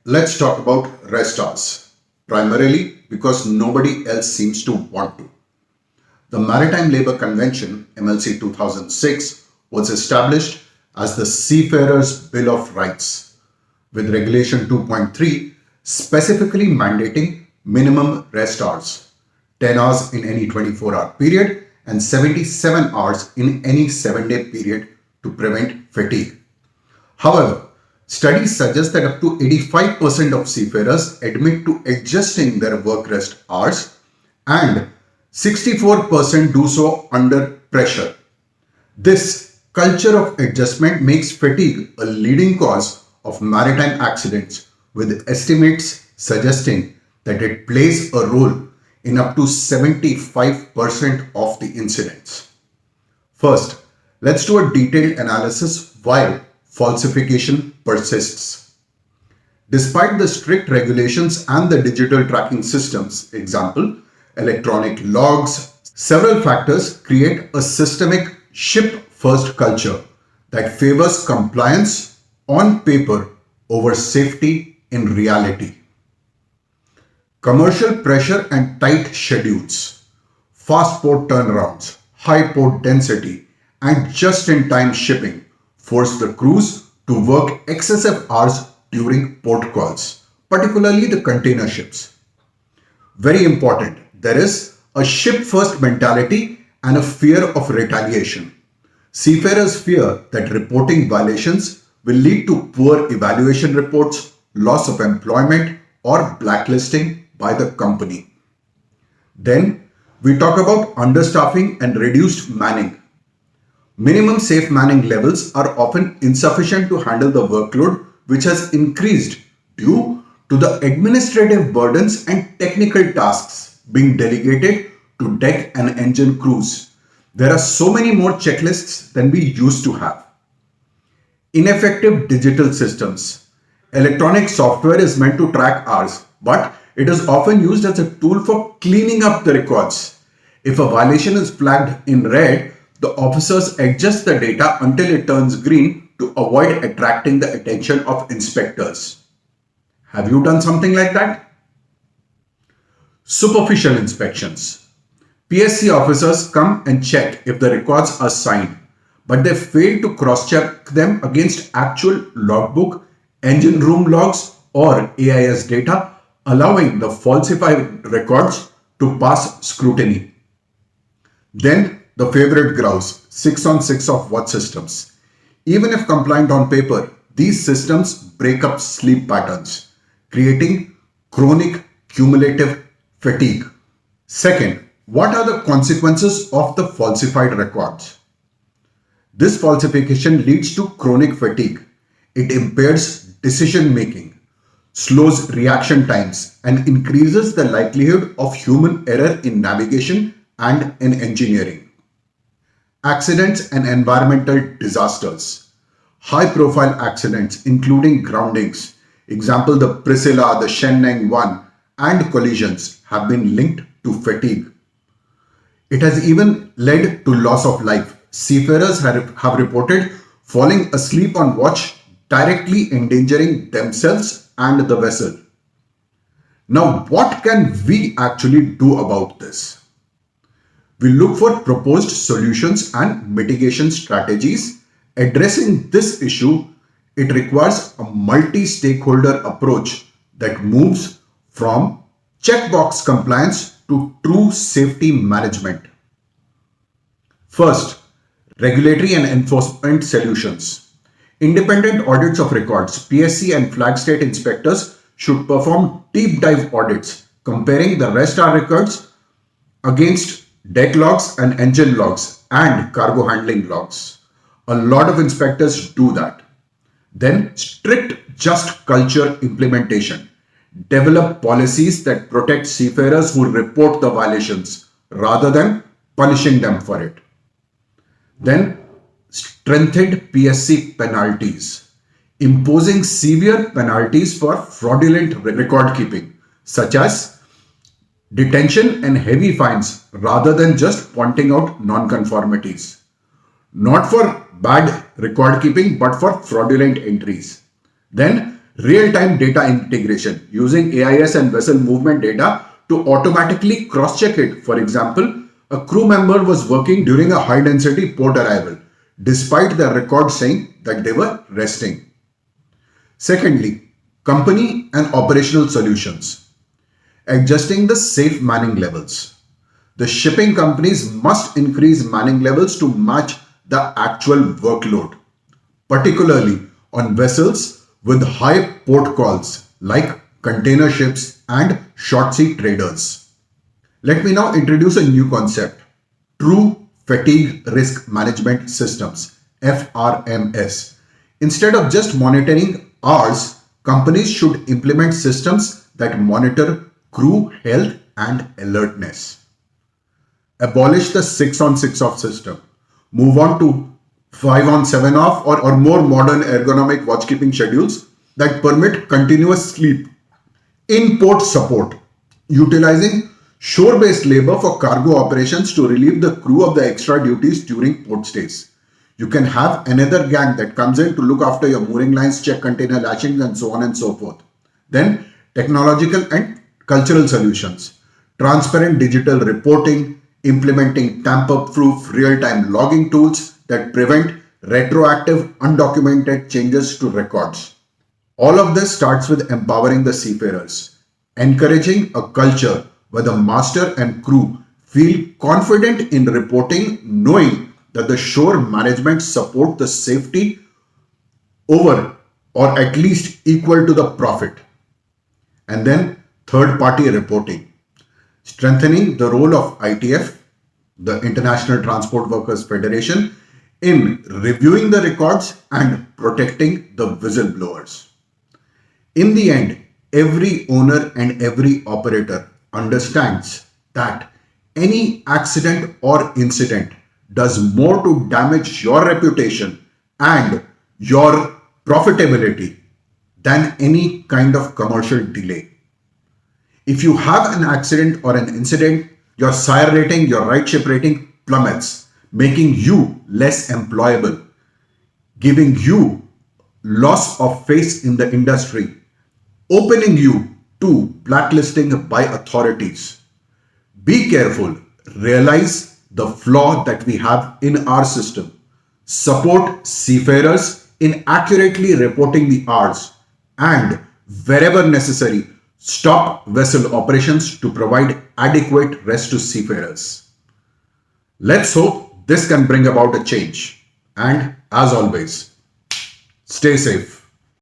Let's talk about rest hours, primarily because nobody else seems to want to. The Maritime Labour Convention, MLC 2006, was established as the Seafarers' Bill of Rights, with Regulation 2.3 specifically mandating minimum rest hours, 10 hours in any 24-hour period and 77 hours in any 7-day period to prevent fatigue. However, studies suggest that up to 85% of seafarers admit to adjusting their work rest hours and 64% do so under pressure. This culture of adjustment makes fatigue a leading cause of maritime accidents, with estimates suggesting that it plays a role in up to 75% of the incidents. First, let's do a detailed analysis why falsification persists. Despite the strict regulations and the digital tracking systems, example, electronic logs, several factors create a systemic ship-first culture that favors compliance on paper over safety in reality. Commercial pressure and tight schedules, fast port turnarounds, high port density, and just-in-time shipping force the crews to work excessive hours during port calls, particularly the container ships. Very important, there is a ship-first mentality and a fear of retaliation. Seafarers fear that reporting violations will lead to poor evaluation reports, loss of employment, or blacklisting by the company. Then we talk about understaffing and reduced manning. Minimum safe manning levels are often insufficient to handle the workload, which has increased due to the administrative burdens and technical tasks being delegated to deck and engine crews. There are so many more checklists than we used to have. Ineffective digital systems. Electronic software is meant to track hours, but it is often used as a tool for cleaning up the records. If a violation is flagged in red, the officers adjust the data until it turns green to avoid attracting the attention of inspectors. Have you done something like that? Superficial inspections. PSC officers come and check if the records are signed, but they fail to cross-check them against actual logbook, engine room logs, or AIS data, allowing the falsified records to pass scrutiny. Then the favorite grouse, 6 on 6 of watch systems. Even if compliant on paper, these systems break up sleep patterns, creating chronic cumulative fatigue. Second, what are the consequences of the falsified records? This falsification leads to chronic fatigue. It impairs decision making, slows reaction times, and increases the likelihood of human error in navigation and in engineering. Accidents and environmental disasters. High-profile accidents, including groundings, example the Priscilla, the Sheneng 1, and collisions have been linked to fatigue. It has even led to loss of life. Seafarers have reported falling asleep on watch, directly endangering themselves and the vessel. Now, what can we actually do about this? We look for proposed solutions and mitigation strategies. Addressing this issue, it requires a multi-stakeholder approach that moves from checkbox compliance to true safety management. First, regulatory and enforcement solutions. Independent audits of records, PSC and flag state inspectors should perform deep dive audits comparing the rest hour records against deck logs and engine logs and cargo handling logs. A lot of inspectors do that. Then strict just culture implementation. Develop policies that protect seafarers who report the violations rather than punishing them for it. Then strengthened PSC penalties. Imposing severe penalties for fraudulent record keeping, such as detention and heavy fines rather than just pointing out non-conformities. Not for bad record keeping but for fraudulent entries. Then Real-time data integration using AIS and vessel movement data to automatically cross-check it. For example, a crew member was working during a high-density port arrival, despite their record saying that they were resting. Secondly, company and operational solutions. Adjusting the safe manning levels. The shipping companies must increase manning levels to match the actual workload, particularly on vessels with high port calls like container ships and short sea traders. Let me now introduce a new concept: True Fatigue Risk Management Systems, FRMS. Instead of just monitoring hours, companies should implement systems that monitor crew health and alertness. Abolish the 6 on 6 off system. Move on to 5 on 7 off or more modern ergonomic watchkeeping schedules that permit continuous sleep. In-port support. Utilizing shore-based labor for cargo operations to relieve the crew of the extra duties during port stays. You can have another gang that comes in to look after your mooring lines, check container lashings, and so on and so forth. Then, technological and cultural solutions. Transparent digital reporting, implementing tamper-proof real-time logging tools that prevent retroactive undocumented changes to records. All of this starts with empowering the seafarers, encouraging a culture where the master and crew feel confident in reporting, knowing that the shore management support the safety over or at least equal to the profit. And then third party reporting, strengthening the role of ITF, the International Transport Workers Federation, in reviewing the records and protecting the whistleblowers. In the end, every owner and every operator understands that any accident or incident does more to damage your reputation and your profitability than any kind of commercial delay. If you have an accident or an incident, your SIRE rating, your right ship rating plummets, making you less employable, giving you loss of face in the industry, opening you to blacklisting by authorities. Be careful. Realize the flaw that we have in our system. Support seafarers in accurately reporting the hours, and wherever necessary, stop vessel operations to provide adequate rest to seafarers. Let's hope this can bring about a change. And as always, stay safe.